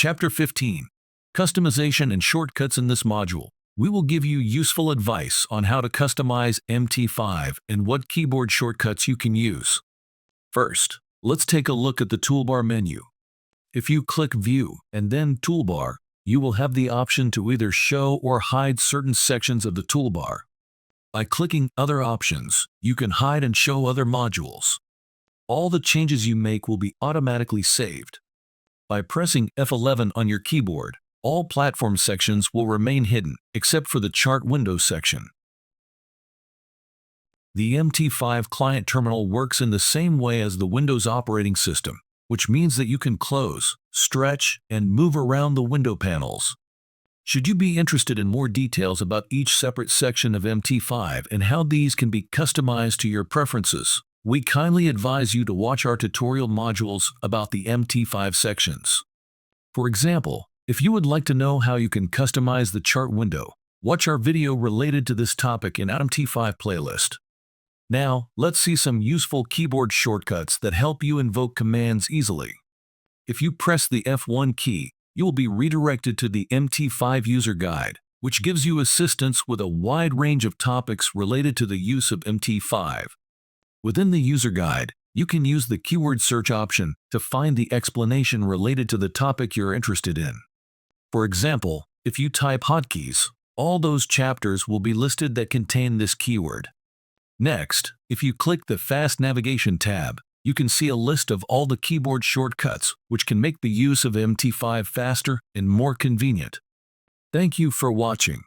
Chapter 15. Customization and Shortcuts. In this module, we will give you useful advice on how to customize MT5 and what keyboard shortcuts you can use. First, let's take a look at the toolbar menu. If you click View and then Toolbar, you will have the option to either show or hide certain sections of the toolbar. By clicking Other Options, you can hide and show other modules. All the changes you make will be automatically saved. By pressing F11 on your keyboard, all platform sections will remain hidden, except for the chart window section. The MT5 client terminal works in the same way as the Windows operating system, which means that you can close, stretch, and move around the window panels. Should you be interested in more details about each separate section of MT5 and how these can be customized to your preferences, we kindly advise you to watch our tutorial modules about the MT5 sections. For example, if you would like to know how you can customize the chart window, watch our video related to this topic in our MT5 playlist. Now, let's see some useful keyboard shortcuts that help you invoke commands easily. If you press the F1 key, you will be redirected to the MT5 user guide, which gives you assistance with a wide range of topics related to the use of MT5. Within the user guide, you can use the keyword search option to find the explanation related to the topic you're interested in. For example, if you type hotkeys, all those chapters will be listed that contain this keyword. Next, if you click the Fast Navigation tab, you can see a list of all the keyboard shortcuts which can make the use of MT5 faster and more convenient. Thank you for watching.